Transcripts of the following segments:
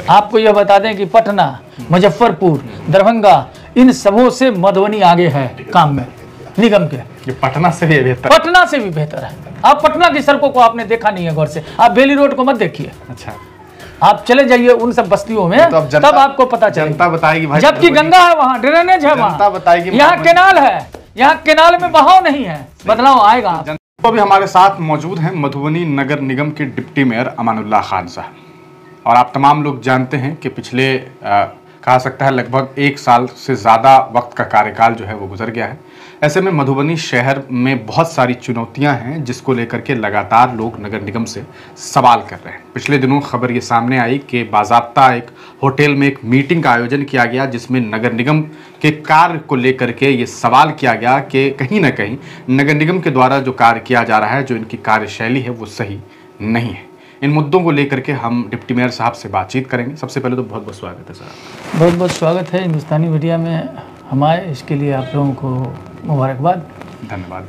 आपको यह बता दें कि पटना, मुजफ्फरपुर, दरभंगा, इन सबों से मधुबनी आगे है काम में निगम के। ये पटना से भी बेहतर, पटना से भी बेहतर है। आप पटना की सड़कों को आपने देखा नहीं है गौर से, आप बेली रोड को मत देखिए। अच्छा, आप चले जाइए उन सब बस्तियों में, तो तब आपको पता चलेगा। जनता बताएगी भाई, जबकि गंगा है वहाँ, ड्रेनेज है वहाँ, जनता बताएगी, यहाँ केनाल है, यहाँ केनाल में बहाव नहीं है, बदलाव आएगा। तो अभी हमारे साथ मौजूद हैं मधुबनी नगर निगम के डिप्टी मेयर अमानुल्लाह खान साहब। और आप तमाम लोग जानते हैं कि पिछले कहा सकता है लगभग 1 साल से ज़्यादा वक्त का कार्यकाल जो है वो गुजर गया है। ऐसे में मधुबनी शहर में बहुत सारी चुनौतियां हैं जिसको लेकर के लगातार लोग नगर निगम से सवाल कर रहे हैं। पिछले दिनों खबर ये सामने आई कि बाज़ाब्ता एक होटल में एक मीटिंग का आयोजन किया गया जिसमें नगर निगम के कार्य को लेकर के ये सवाल किया गया कि कहीं ना कहीं नगर निगम के द्वारा जो कार्य किया जा रहा है, जो इनकी कार्यशैली है वो सही नहीं है। इन मुद्दों को लेकर के हम डिप्टी मेयर साहब से बातचीत करेंगे। सबसे पहले तो बहुत बहुत स्वागत है सर। बहुत बहुत स्वागत है हिंदुस्तानी मीडिया में हमारे, इसके लिए आप लोगों को मुबारकबाद, धन्यवाद।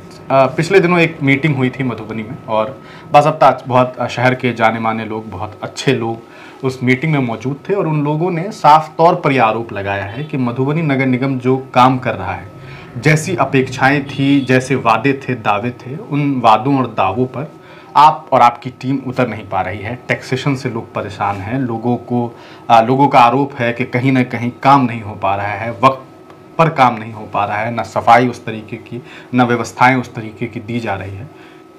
पिछले दिनों एक मीटिंग हुई थी मधुबनी में और बाज़ाब्ता बहुत शहर के जाने माने लोग, बहुत अच्छे लोग उस मीटिंग में मौजूद थे और उन लोगों ने साफ तौर पर यह आरोप लगाया है कि मधुबनी नगर निगम जो काम कर रहा है, जैसी अपेक्षाएं थी, जैसे वादे थे, दावे थे, उन वादों और दावों पर आप और आपकी टीम उतर नहीं पा रही है। टैक्सेशन से लोग परेशान हैं, लोगों का आरोप है कि कहीं ना कहीं काम नहीं हो पा रहा है, वक्त पर काम नहीं हो पा रहा है, ना सफाई उस तरीके की, ना व्यवस्थाएं उस तरीके की दी जा रही है।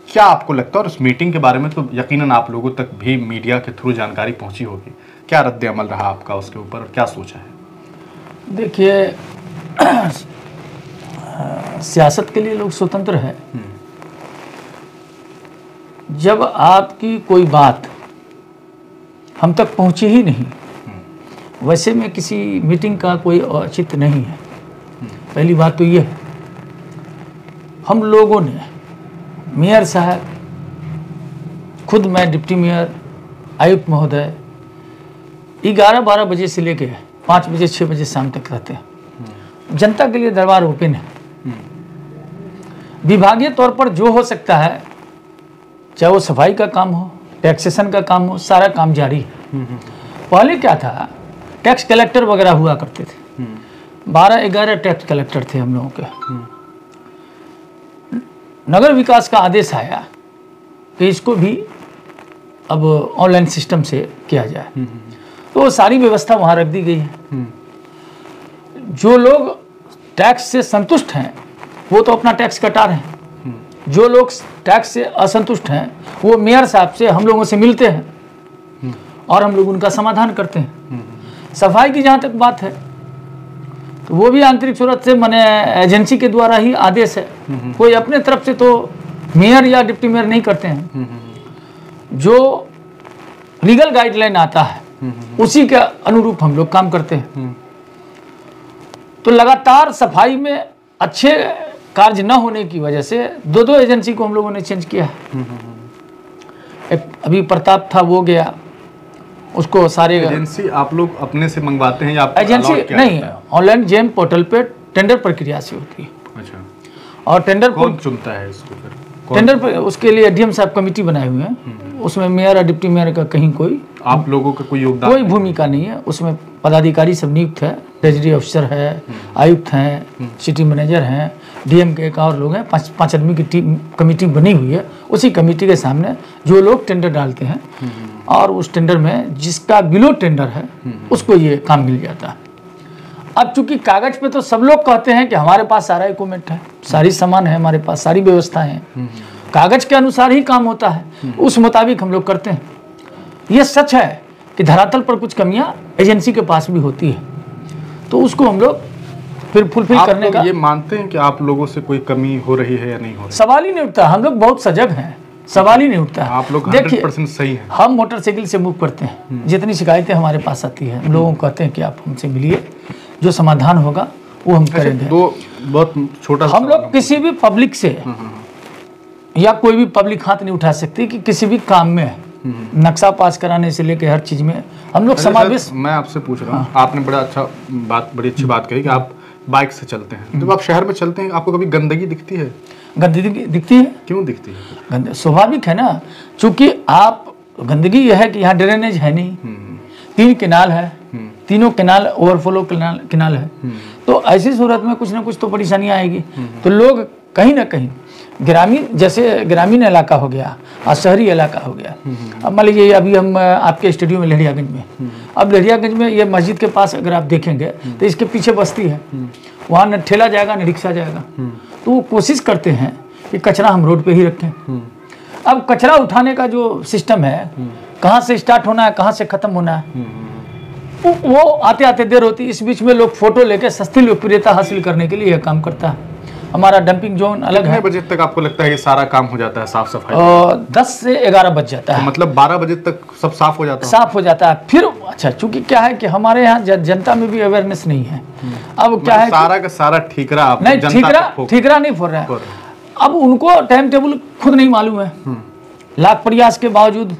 क्या आपको लगता है, और उस मीटिंग के बारे में तो यकीनन आप लोगों तक भी मीडिया के थ्रू जानकारी पहुंची होगी, क्या रद्द अमल रहा आपका उसके ऊपर और क्या सोचा है? देखिए सियासत के लिए लोग स्वतंत्र है। जब आपकी कोई बात हम तक पहुंची ही नहीं, वैसे में किसी मीटिंग का कोई औचित्य नहीं है। पहली बात तो ये है, हम लोगों ने, मेयर साहब, खुद मैं डिप्टी मेयर, आयुक्त महोदय 11-12 बजे से लेके 5 बजे 6 बजे शाम तक रहते हैं। जनता के लिए दरबार ओपन है। विभागीय तौर पर जो हो सकता है, चाहे वो सफाई का काम हो, टैक्सेशन का काम हो, सारा काम जारी है। पहले क्या था, टैक्स कलेक्टर वगैरह हुआ करते थे, 12-11 टैक्स कलेक्टर थे हम लोगों के। नगर विकास का आदेश आया कि इसको भी अब ऑनलाइन सिस्टम से किया जाए, तो सारी व्यवस्था वहाँ रख दी गई है। जो लोग टैक्स से संतुष्ट हैं वो तो अपना टैक्स कटा रहे हैं, जो लोग टैक्स से असंतुष्ट हैं वो मेयर साहब से, हम लोगों से मिलते हैं और हम लोग उनका समाधान करते हैं। सफाई की जहाँ तक बात है तो वो भी आंतरिक सूरत से, माने एजेंसी के द्वारा ही आदेश है, कोई अपने तरफ से तो मेयर या डिप्टी मेयर नहीं करते हैं। जो लीगल गाइडलाइन आता है उसी के अनुरूप हम लोग काम करते हैं। तो लगातार सफाई में अच्छे कार्य न होने की वजह से 2 एजेंसी को हम लोगों ने चेंज किया है। एक अभी प्रताप था वो गया, उसको सारे एजेंसी आप लोग अपने से मंगवाते हैं या एजेंसी नहीं है, ऑनलाइन जेम पोर्टल पे टेंडर प्रक्रिया से होती है। अच्छा, और टेंडर कौन चुनता है इसको फिर? टेंडर पर उसके लिए डीएम साहब कमेटी बनाए हुए हैं, उसमें मेयर और डिप्टी मेयर का कहीं कोई, आप लोगों का कोई योगदान, कोई भूमिका नहीं है। उसमें पदाधिकारी सब नियुक्त है, ट्रेजरी अफसर है, आयुक्त हैं, सिटी मैनेजर हैं, डीएम के एक और लोग हैं, 5 आदमी की टीम कमेटी बनी हुई है। उसी कमेटी के सामने जो लोग टेंडर डालते हैं और उस टेंडर में जिसका बिलो टेंडर है उसको ये काम मिल जाता है। अब चूंकि कागज पे तो सब लोग कहते हैं कि हमारे पास सारा इक्विपमेंट है, सारी सामान है, हमारे पास सारी व्यवस्था है, कागज के अनुसार ही काम होता है, उस मुताबिक हम लोग करते हैं। ये सच है कि धरातल पर कुछ कमियां एजेंसी के पास भी होती है, तो उसको हम लोग फिर फुलफिल करने का। ये मानते हैं कि आप लोगों से कोई कमी हो रही है या नहीं हो रही? सवाल ही नहीं उठता, हम लोग बहुत सजग हैं, सवाल ही नहीं उठता। आप लोग 100% सही हैं। हम मोटरसाइकिल से मूव करते हैं, जितनी शिकायतें हमारे पास आती है हम लोगों को कहते हैं कि आप हमसे मिलिए, जो समाधान होगा वो हम करेंगे। दो बहुत छोटा, हम लोग किसी भी पब्लिक से या कोई भी पब्लिक हाथ नहीं उठा सकती कि किसी भी काम में, नक्शा पास कराने से लेकर हर चीज में हम लोग समावेश। मैं आपसे पूछ रहा हूँ, आपने बड़ी अच्छी बात कही कि आप बाइक से चलते हैं, जब आप शहर में चलते हैं आपको कभी गंदगी दिखती है? गंदगी दिखती है। क्यों दिखती है? स्वाभाविक है ना, चूंकि आप, गंदगी यह है कि यहाँ ड्रेनेज है नहीं, 3 कैनाल है, तीनों कैनाल ओवरफ्लो कैनाल है। तो ऐसी सूरत में कुछ ना कुछ तो परेशानियां आएगी। तो लोग कहीं ना कहीं ग्रामीण, जैसे ग्रामीण इलाका हो गया और शहरी इलाका हो गया। अब मान लीजिए अभी हम आपके स्टूडियो में लहरियागंज में, अब लहरियागंज में ये मस्जिद के पास अगर आप देखेंगे तो इसके पीछे बस्ती है, वहाँ न ठेला जाएगा न रिक्शा जाएगा। तो वो कोशिश करते हैं कि कचरा हम रोड पे ही रखें। अब कचरा उठाने का जो सिस्टम है, कहाँ से स्टार्ट होना है, कहाँ से ख़त्म होना है, वो आते आते देर होती है। इस बीच में लोग फोटो लेके सस्ती लोकप्रियता हासिल करने के लिए यह काम करता है। हमारा डंपिंग जोन अलग है। कितने बजे तक आपको लगता है ये सारा काम हो जाता है, साफ सफाई? 10 से 11 बज जाता है। तो मतलब 12 बजे तक सब साफ हो जाता है? साफ हो जाता है। फिर अच्छा, चूंकि क्या है कि हमारे यहाँ जनता में भी अवेयरनेस नहीं है। अब क्या है, सारा का सारा ठीकरा आप नहीं, ठीकरा नहीं फोड़ रहा है। अब उनको टाइम टेबल खुद नहीं मालूम है। लाख प्रयास के बावजूद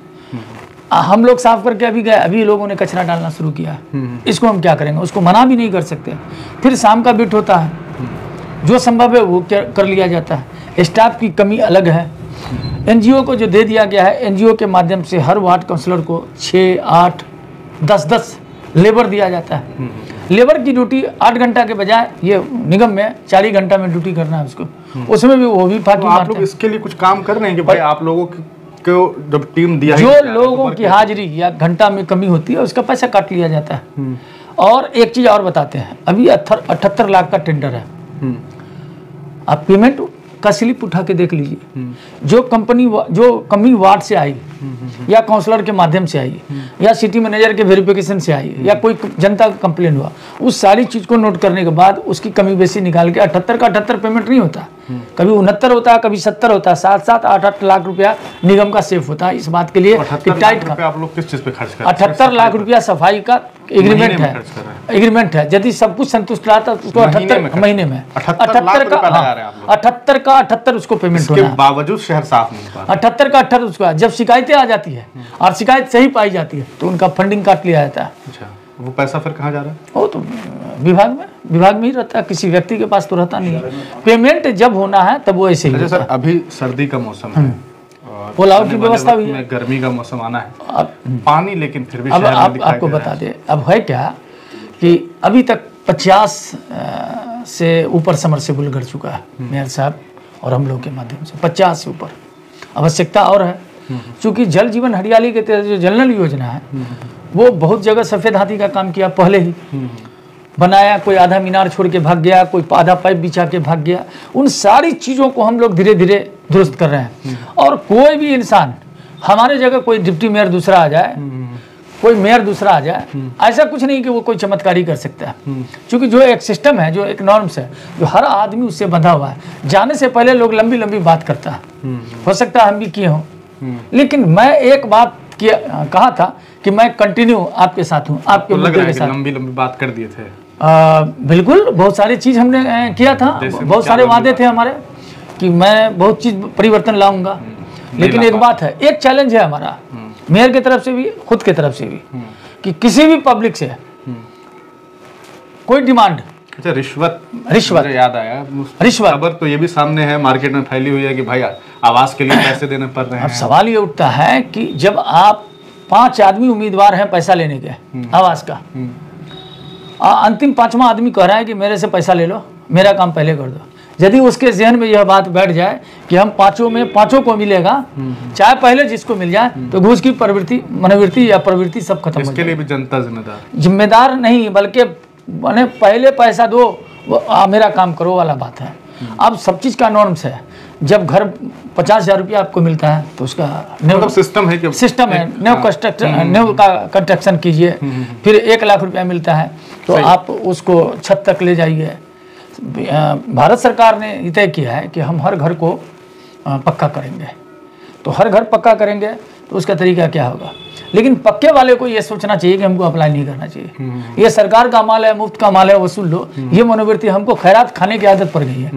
हम लोग साफ करके अभी गए, अभी लोगों ने कचरा डालना शुरू किया है। इसको हम क्या करेंगे? उसको मना भी नहीं कर सकते। फिर शाम का बिट होता है, जो संभव है वो कर लिया जाता है। स्टाफ की कमी अलग है। एनजीओ को जो दे दिया गया है, एनजीओ के माध्यम से हर वार्ड काउंसलर को 6, 8, 10 लेबर दिया जाता है। लेबर की ड्यूटी 8 घंटा के बजाय ये निगम में 40 घंटा में ड्यूटी करना है उसको। उसमें भी वो भी फाकी आप लोग इसके लिए कुछ काम कर रहे हैं कि भाई आप लोगों को जब टीम दिया जो लोगों की हाजिरी या घंटा में कमी होती है उसका पैसा काट लिया जाता है। और एक चीज और बताते हैं, अभी 78 लाख का टेंडर है। आप पेमेंट का स्लिप उठा के देख लीजिए। जो कमी वार्ड से आई या काउंसलर के माध्यम से आई या सिटी मैनेजर के वेरिफिकेशन से आई या कोई जनता का कंप्लेन हुआ, उस सारी चीज को नोट करने के बाद उसकी कमी बेसी निकाल के 78 का 78 पेमेंट नहीं होता, कभी 69 होता है, कभी 70 होता है। 7-7, 8-8 लाख रुपया निगम का सेफ होता है। इस बात के लिए टाइट का आप लोग किस चीज पे खर्च कर रहे हैं? 78 लाख रुपया सफाई का एग्रीमेंट है। यदि सब कुछ संतुष्ट रहा था उसको 78 महीने में 78 का 78 उसको पेमेंट होना है। बावजूद शहर साफ नहीं हुआ। 78 का 78 उसको, जब शिकायतें आ जाती है और शिकायत सही पाई जाती है तो उनका फंडिंग काट लिया जाता है। अच्छा, वो पैसा फिर कहाँ जा रहा है? वो तो विभाग में ही रहता है, किसी व्यक्ति के पास तो रहता नहीं है। पेमेंट जब होना है तब वो ऐसे ही होता है। अभी सर्दी का मौसम है, पुलाव की व्यवस्था भी है, गर्मी का मौसम आना है, पानी लेकिन फिर भी अब आपको बता दें, अब है क्या कि अभी तक 50 से ऊपर समरसेबुल कर चुका है मेयर साहब और हम लोग के माध्यम से 50 से ऊपर। आवश्यकता और है, क्योंकि जल जीवन हरियाली के तहत जो जल नल योजना है वो बहुत जगह सफ़ेद हाथी का काम किया, पहले ही बनाया। कोई आधा मीनार छोड़ के भाग गया, कोई आधा पाइप बिछा के भाग गया। उन सारी चीज़ों को हम लोग धीरे धीरे दुरुस्त कर रहे हैं। और कोई भी इंसान, हमारे जगह कोई डिप्टी मेयर दूसरा आ जाए, कोई मेयर दूसरा आ जाए, ऐसा कुछ नहीं कि वो कोई चमत्कारी कर सकता है। क्योंकि जो एक सिस्टम है, जो एक नॉर्म्स है, जो हर आदमी उससे बंधा हुआ है। जाने से पहले लोग लंबी लंबी बात करता है, हो सकता है हम भी किए हों, लेकिन मैं एक बात कहा था कि मैं कंटिन्यू आपके साथ हूँ, आपके मुद्दे के साथ। लंबी लंबी बात कर दिए थे। बिल्कुल, बहुत सारी चीज़ हमने किया था, बहुत सारे वादे थे हमारे कि मैं बहुत चीज़ परिवर्तन लाऊंगा। लेकिन एक बात है, एक चैलेंज है हमारा मेयर की तरफ से भी, खुद की तरफ से भी, कि किसी भी पब्लिक से कोई डिमांड, अच्छा रिश्वत याद आया, रिश्वत खबर तो ये भी सामने है, मार्केट में फैली हुई है कि भाई आवास के लिए पैसे देने पड़ रहे हैं। अब सवाल ये उठता है कि जब आप 5 आदमी उम्मीदवार हैं पैसा लेने के आवास का, अंतिम 5वां आदमी कह रहा है कि मेरे से पैसा ले लो, मेरा काम पहले कर दो। यदि उसके जहन में यह बात बैठ जाए कि हम 5 में 5 को मिलेगा, चाहे पहले जिसको मिल जाए, तो घूस की प्रवृत्ति, मनोवृत्ति या प्रवृत्ति सब खत्म हो जाए। इसके लिए भी जनता जिम्मेदार नहीं, बल्कि पहले पैसा दो, मेरा काम करो वाला बात है। अब सब चीज़ का नॉर्म्स है। जब घर 50,000 रुपया आपको मिलता है तो उसका मतलब सिस्टम है कि सिस्टम है, न्यू का कंस्ट्रक्शन कीजिए, फिर 1 लाख रुपया मिलता है तो आप उसको छत तक ले जाइए। भारत सरकार ने तय किया है कि हम हर घर को पक्का करेंगे, तो हर घर पक्का करेंगे तो उसका तरीका क्या होगा। लेकिन पक्के वाले को ये सोचना चाहिए कि हमको अप्लाई नहीं करना चाहिए, ये सरकार का माल है, मुफ्त का माल है, वसूल लो। ये मनोवृत्ति, हमको खैरात खाने की आदत पड़ गई है।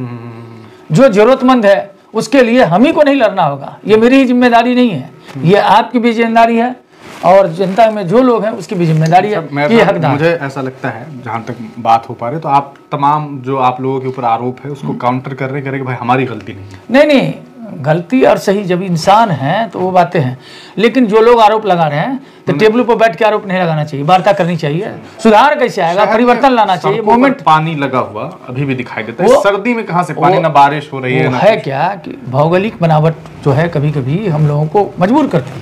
जो जरूरतमंद है उसके लिए हम ही को नहीं लड़ना होगा, ये मेरी ही जिम्मेदारी नहीं है, ये आपकी भी जिम्मेदारी है और जनता में जो लोग हैं उसकी भी जिम्मेदारी है। ये हकदार। मुझे ऐसा लगता है, जहाँ तक बात हो पा रही, तो आप तमाम जो आप लोगों के ऊपर आरोप है उसको काउंटर कर रहे हैं कि भाई हमारी गलती नहीं है। नहीं, गलती और सही जब इंसान है तो वो बातें हैं, लेकिन जो लोग आरोप लगा रहे हैं तो टेबल पर बैठ के आरोप नहीं लगाना चाहिए, वार्ता करनी चाहिए। सुधार कैसे आएगा, परिवर्तन लाना चाहिए। मूवमेंट पानी लगा हुआ अभी भी दिखाई देता है, सर्दी में कहाँ से पानी, ना बारिश हो रही है ना है क्या कि भौगोलिक बनावट जो है कभी कभी हम लोगों को मजबूर करती है।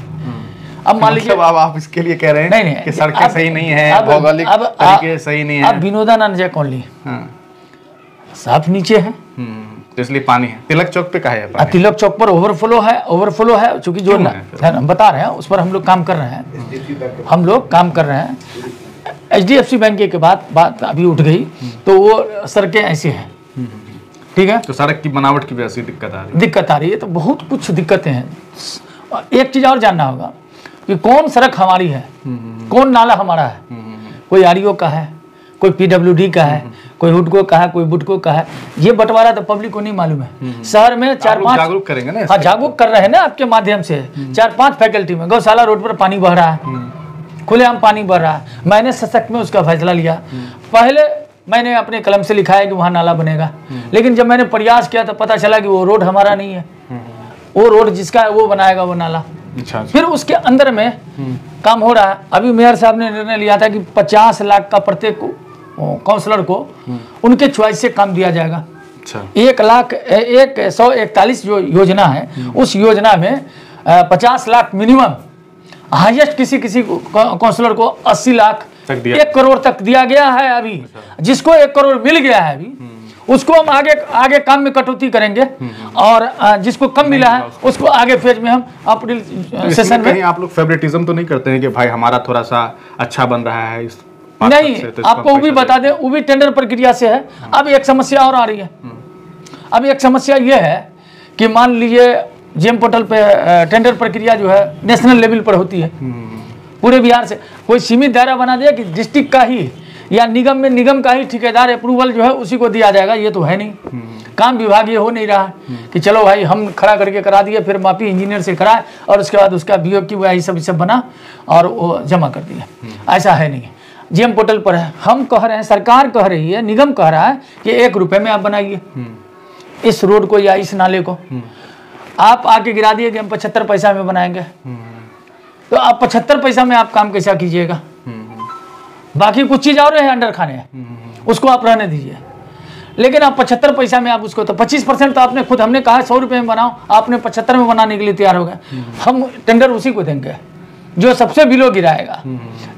अब मान लीजिए आप इसके लिए कह रहे हैं नहीं, कि सड़कें सही नहीं है, भौगोलिक तरीके सही नहीं है। अब विनोदा नंजा कॉलोनी साफ नीचे है, तो इसलिए पानी है। तिलक चौक पे कहा है, तिलक चौक पर ओवरफ्लो है, चूंकि जो हम बता रहे हैं उस पर हम लोग काम कर रहे हैं। HDFC बैंक के बाद बात अभी उठ गई, तो वो सड़कें ऐसी हैं, ठीक है। तो सड़क की बनावट की वजह से दिक्कत आ रही है, तो बहुत कुछ दिक्कतें हैं। एक चीज और जानना होगा कि कौन सड़क हमारी है, कौन नाला हमारा है। कोई REO का है, कोई PWD का है, कोई हुडको का है, कोई बुडको का है। ये बंटवारा तो पब्लिक को नहीं मालूम है। शहर में 4-5 जागरूक करेंगे ना, हाँ जागरूक कर रहे हैं ना आपके माध्यम से। 4-5 फैकल्टी में गौशाला रोड पर पानी बह रहा है, खुलेआम पानी बह रहा है। मैंने सशक्त में उसका फैसला लिया। पहले मैंने अपने कलम से लिखा है कि वहाँ नाला बनेगा, लेकिन जब मैंने प्रयास किया तो पता चला कि वो रोड हमारा नहीं है, वो रोड जिसका है वो बनाएगा वो नाला। फिर उसके अंदर में काम हो रहा है। अभी मेयर साहब ने निर्णय लिया था कि 50 लाख का प्रत्येक काउंसलर को उनके चॉइस से काम दिया जाएगा। 1,141 जो योजना है, उस योजना में 50 लाख मिनिमम, हाईएस्ट किसी काउंसलर को 80 लाख 1 करोड़ तक दिया गया है। अभी जिसको 1 करोड़ मिल गया है अभी उसको हम आगे काम में कटौती करेंगे, और जिसको कम मिला है उसको आगे फेज में हम अप्रैल सेशन में। आप लोग फेवरेटिज्म तो नहीं करते हैं कि भाई हमारा थोड़ा सा अच्छा बन रहा है इस नहीं, आपको वो भी बता दें, वो भी टेंडर प्रक्रिया से है। अब एक समस्या और आ रही है। अब एक समस्या ये है कि मान लीजिए GM पोर्टल पे टेंडर प्रक्रिया जो है नेशनल लेवल पर होती है, पूरे बिहार से कोई सीमित दायरा बना दिया कि डिस्ट्रिक्ट का ही या निगम में निगम का ही ठेकेदार अप्रूवल जो है उसी को दिया जाएगा। ये तो है नहीं, काम विभाग ये हो नहीं रहा है कि चलो भाई हम खड़ा करके करा दिए, फिर मापी इंजीनियर से कराए और उसके बाद उसका BOQ की वही सब बना और वो जमा कर दिया। ऐसा है नहीं, GM पोर्टल पर है। हम कह रहे हैं, सरकार कह रही है, निगम कह रहा है कि 1 रुपये में आप बनाइए इस रोड को या इस नाले को। आप आके गिरा दिए कि हम 75 पैसा में बनाएंगे, तो आप 75 पैसा में आप काम कैसा कीजिएगा। बाकी कुछ चीज़ और है अंडर खाने, उसको आप रहने दीजिए, लेकिन आप 75 पैसा में आप उसको, तो 25% तो आपने खुद, हमने कहा 100 रुपये में बनाओ, आपने 75 में बनाने के लिए तैयार हो गए। हम टेंडर उसी को देंगे जो सबसे बिलो गिराएगा।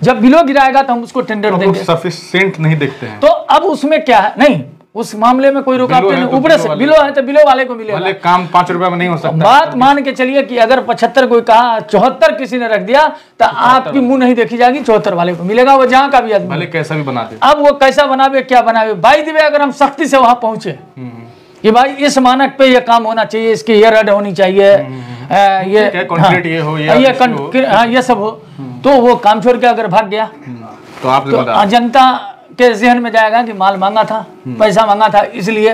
जब बिलो गिराएगा तो हम उसको टेंडर देंगे। सफिशिएंट नहीं देखते हैं, तो अब उसमें क्या है, नहीं उस मामले में कोई रुकावट नहीं। ऊपर से बिलो है तो बिलो वाले को मिलेगा। काम 5 रुपए में नहीं हो सकता। बात मान के चलिए कि अगर 75 कोई कहा, 74 किसी ने रख दिया, तो आपकी मुंह नहीं देखी जाएगी, 74 वाले को मिलेगा, वो जहाँ का भी आदमी, भले कैसा भी बना दे। अब वो कैसा बनावे, क्या बनावे, बाई दिवे अगर हम सख्ती से वहां पहुंचे कि भाई इस मानक पे ये काम होना चाहिए, इसकी ये रड होनी चाहिए, ये सब हो, तो वो काम छोड़ के अगर भाग गया तो आप जनता के जहन में जाएगा कि माल मांगा था, पैसा मांगा था, इसलिए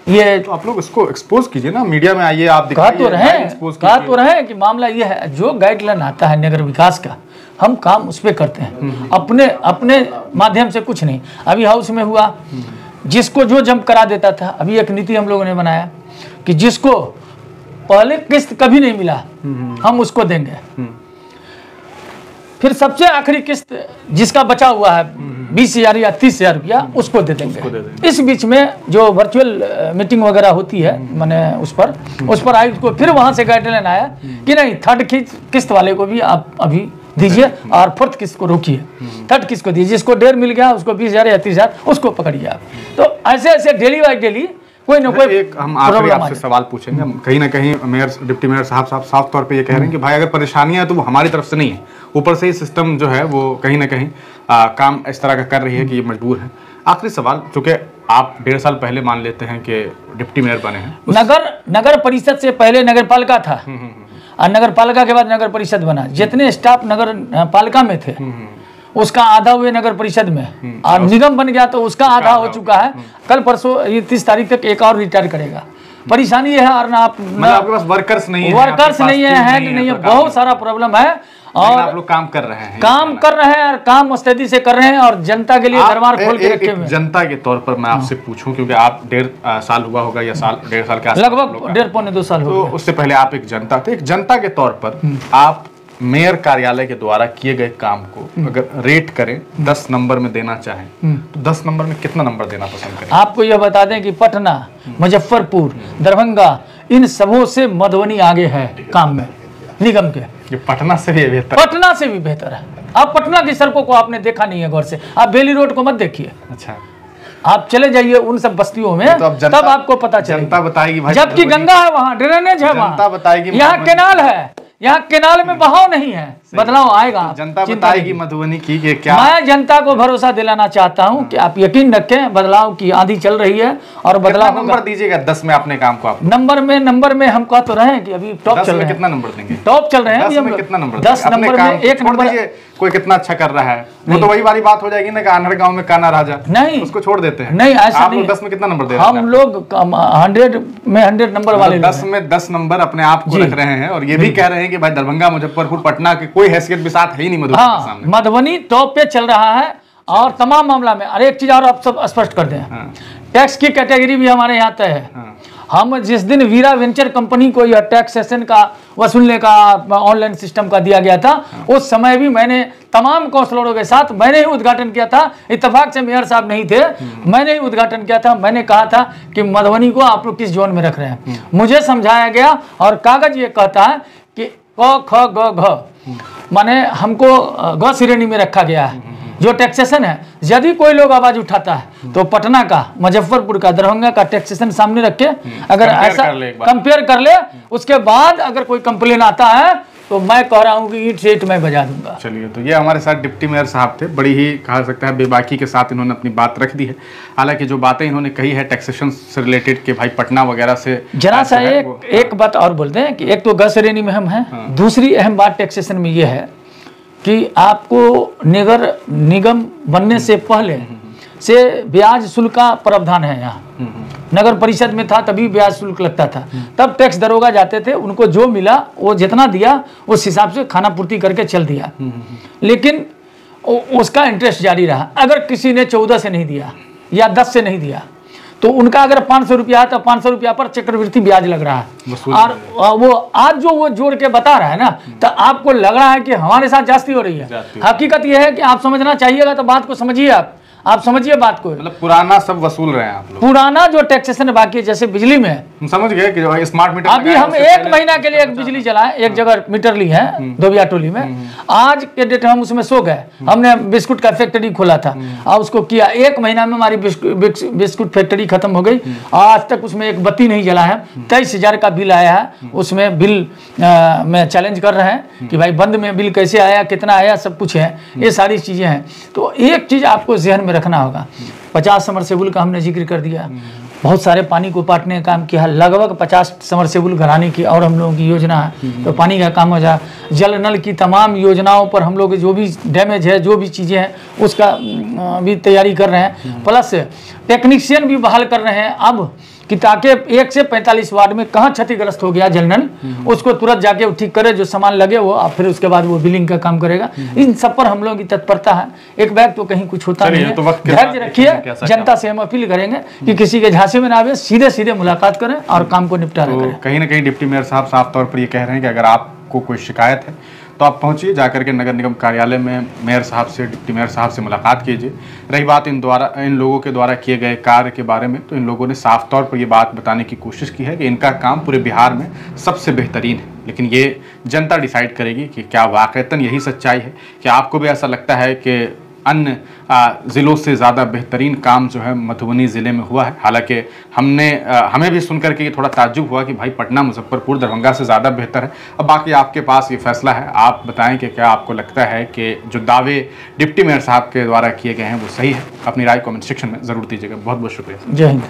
ये। तो आप लोग इसको एक्सपोज कीजिए ना, मीडिया में आइए, आप कहा तो रहे कि मामला ये है, जो गाइडलाइन आता है नगर विकास का, हम काम उस पर करते हैं, अपने माध्यम से कुछ नहीं। अभी हाउस में हुआ, जिसको जो जंप करा देता था, अभी एक नीति हम लोगों ने बनाया कि जिसको पहले किस्त कभी नहीं मिला हम उसको देंगे, फिर सबसे आखिरी किस्त जिसका बचा हुआ है 20,000 या 30,000 रुपया उसको दे देंगे। इस बीच में जो वर्चुअल मीटिंग वगैरह होती है, मैंने उस पर आयुक्त को फिर वहां से गाइडलाइन आया कि नहीं, 3rd किस्त वाले को भी आप अभी दीजिए और 4th किस्त को रोकिए, 3rd किस्त को दीजिए। जिसको 1.5 मिल गया उसको 20,000 या 30,000 उसको पकड़िए आप। तो ऐसे डेली बाई डेली कोई ना कोई। एक हम आखिरी आपसे सवाल पूछेंगे, कहीं ना कहीं मेयर, डिप्टी मेयर साहब साफ तौर पे ये कह रहे हैं कि भाई अगर परेशानियां तो वो हमारी तरफ से नहीं है, ऊपर से ही सिस्टम जो है वो कहीं ना कहीं काम इस तरह का कर रही है कि ये मजबूर है। आखिरी सवाल, चूंकि आप 1.5 साल पहले मान लेते हैं कि डिप्टी मेयर बने हैं, नगर परिषद से पहले नगर पालिका था और नगर पालिका के बाद नगर परिषद बना। जितने स्टाफ नगर पालिका में थे उसका आधा हुए नगर परिषद में, और निगम बन गया तो उसका आधा हो चुका है। कल परसों 30 तारीख तक एक और रिटायर करेगा। परेशानी ये है, और ना आपके पास वर्कर्स नहीं है, हैंड नहीं है, बहुत सारा प्रॉब्लम है। और आप लोग काम कर रहे हैं, और काम मुस्तैदी से कर रहे हैं और जनता के लिए दरबार खोल के रखे हुए हैं। जनता के तौर पर मैं आपसे पूछूं, क्योंकि आप 1.5 साल हुआ होगा या साल 1.5 साल के आसपास, लगभग 1.5 पौने 2 साल हो तो गए। उससे पहले आप एक जनता थे। एक जनता के तौर पर आप मेयर कार्यालय के द्वारा किए गए काम को अगर रेट करें, 10 नंबर में देना चाहें, तो 10 नंबर में कितना नंबर देना पसंद करें? आपको यह बता दें कि पटना, मुजफ्फरपुर, दरभंगा, इन सबों से मधुबनी आगे है काम में, निगम के। ये पटना से भी बेहतर, पटना से भी बेहतर है। आप पटना की सड़कों को आपने देखा नहीं है गौर से, आप बेली रोड को मत देखिए। अच्छा, आप चले जाइए उन सब बस्तियों में, तो तब आपको पता चलेगा। जनता बताएगी भाई, जबकि गंगा है वहाँ, ड्रेनेज है वहाँ, जनता बताएगी, यहाँ केनाल है, यहाँ केनाल में बहाव नहीं है, बदलाव आएगा। जनता बताएगी मधुबनी की कि क्या। मैं जनता को भरोसा दिलाना चाहता हूँ कि आप यकीन रखें, बदलाव की आंधी चल रही है और बदलाव होगा। नंबर दीजिएगा 10 में अपने काम को आप? नंबर में हम कह तो रहे हैं कि अभी टॉप चल रहे हैं। कितना नंबर देंगे? टॉप चल रहे हैं 10 में कितना नंबर? 10 नंबर में 1 नंबर। कोई कितना अच्छा कर रहा है, वो तो वही वाली बात हो जाएगी ना कि अनहर गांव में काना राजा, नहीं उसको छोड़ देते हैं। नहीं, ऐसा आप नहीं। लोग 10 में कितना नंबर दे रहे हैं? हम लोग 100 में 100 नंबर वाले 10 में 10 नंबर अपने आप को रख रहे हैं और ये भी कह रहे हैं कि भाई दरभंगा, मुजफ्फरपुर, पटना की कोई हैसियत भी साथ है ही नहीं मधुबनी के सामने। मधुबनी टॉप पे चल रहा है और तमाम मामला में। अरे एक चीज और आप सब स्पष्ट कर दें, टैक्स की कैटेगरी भी हमारे यहाँ तय है। हम जिस दिन वीरा वेंचर कंपनी को यह टैक्सेशन का वसूलने का ऑनलाइन सिस्टम का दिया गया था, उस समय भी मैंने तमाम काउंसलरों के साथ मैंने ही उद्घाटन किया था। इत्तेफाक से मेयर साहब नहीं थे, मैंने ही उद्घाटन किया था। मैंने कहा था कि मधुबनी को आप लोग किस जोन में रख रहे हैं। मुझे समझाया गया और कागज ये कहता है कि क ख ग घ, माने हमको ग श्रेणी में रखा गया है। जो टैक्सेशन है, यदि कोई लोग आवाज उठाता है तो पटना का, मुजफ्फरपुर का, दरभंगा का टैक्सेशन सामने रख के अगर ऐसा कंपेयर कर ले, उसके बाद अगर कोई कंप्लेन आता है तो मैं कह रहा हूँ कि ईंट से ईंट मैं बजा दूंगा। चलिए, तो ये हमारे साथ डिप्टी मेयर साहब थे। बड़ी ही कहा सकता है बेबाकी के साथ इन्होंने अपनी बात रख दी है। हालांकि जो बातें इन्होंने कही है टैक्सेशन से रिलेटेड के भाई पटना वगैरह से, जरा सा एक बात और बोलते हैं कि एक तो ग श्रेणी में हम हैं, दूसरी अहम बात टैक्सेशन में ये है कि आपको नगर निगम बनने से पहले से ब्याज शुल्क का प्रावधान है। यहाँ नगर परिषद में था तभी ब्याज शुल्क लगता था, तब टैक्स दरोगा जाते थे, उनको जो मिला वो जितना दिया उस हिसाब से खाना पूर्ति करके चल दिया। लेकिन उसका इंटरेस्ट जारी रहा। अगर किसी ने 14 से नहीं दिया या 10 से नहीं दिया तो उनका अगर 500 रुपया है तो 500 रुपया पर चक्रवृद्धि ब्याज लग रहा है। और वो आज जो वो जोड़ के बता रहा है ना, तो आपको लग रहा है कि हमारे साथ जास्ती हो रही है। हकीकत यह है कि आप समझना चाहिएगा तो बात को समझिए, आप समझिए बात को। मतलब पुराना सब वसूल रहे हैं आप लोग? पुराना जो टैक्सेशन बाकी है, जैसे बिजली में हम समझ गए कि जो स्मार्ट मीटर अभी हम 1 महीना के लिए एक बिजली चलाए, एक जगह मीटर ली है दोबिया टोली में। आज के डेट हम उसमें सो गए। हमने बिस्कुट का फैक्ट्री खोला था और उसको किया, 1 महीना में हमारी बिस्कुट फैक्ट्री खत्म हो गई। आज तक उसमें एक बत्ती नहीं जला है। 23,000 का बिल आया है। उसमें बिल में चैलेंज कर रहे हैं कि भाई बंद में बिल कैसे आया, कितना आया, सब कुछ है। ये सारी चीजें हैं। तो एक चीज आपको जहन में रखना होगा, 50 समरसेबुल का हमने जिक्र कर दिया। बहुत सारे पानी को पाटने का काम किया, लगभग 50 समरसेबुल घराने की और हम लोगों की योजना है। तो पानी का काम हो जाए। जल नल की तमाम योजनाओं पर हम लोग जो भी डैमेज है, जो भी चीज़ें हैं, उसका भी तैयारी कर रहे हैं। प्लस टेक्नीशियन भी बहाल कर रहे हैं अब कि ताकि 1 से 45 वार्ड में कहाँ क्षतिग्रस्त हो गया जल नल, उसको तुरंत जाके वो ठीक करे, जो सामान लगे वो, और फिर उसके बाद वो बिलिंग का काम करेगा। इन सब पर हम लोगों की तत्परता है। एक बैग तो कहीं कुछ होता नहीं है। धैर्य रखिए। जनता से हम अपील करेंगे कि किसी के झांसे में ना आवे, सीधे सीधे मुलाकात करें और काम को निपटारा करें। कहीं ना कहीं डिप्टी मेयर साहब साफ तौर पर ये कह रहे हैं कि अगर आपको कोई शिकायत है तो आप पहुंचिए, जाकर के नगर निगम कार्यालय में मेयर साहब से, डिप्टी मेयर साहब से मुलाकात कीजिए। रही बात इन लोगों के द्वारा किए गए कार्य के बारे में, तो इन लोगों ने साफ तौर पर ये बात बताने की कोशिश की है कि इनका काम पूरे बिहार में सबसे बेहतरीन है। लेकिन ये जनता डिसाइड करेगी कि क्या वाकईतन यही सच्चाई है, कि आपको भी ऐसा लगता है कि अन्य ज़िलों से ज़्यादा बेहतरीन काम जो है मधुबनी ज़िले में हुआ है। हालांकि हमें भी सुनकर के ये थोड़ा ताज्जुब हुआ कि भाई पटना, मुजफ्फरपुर, दरभंगा से ज़्यादा बेहतर है। अब बाकी आपके पास ये फैसला है। आप बताएं कि क्या आपको लगता है कि जो दावे डिप्टी मेयर साहब के द्वारा किए गए हैं वो सही है? अपनी राय कमेंट सेक्शन में ज़रूर दीजिएगा। बहुत बहुत शुक्रिया। जय हिंद।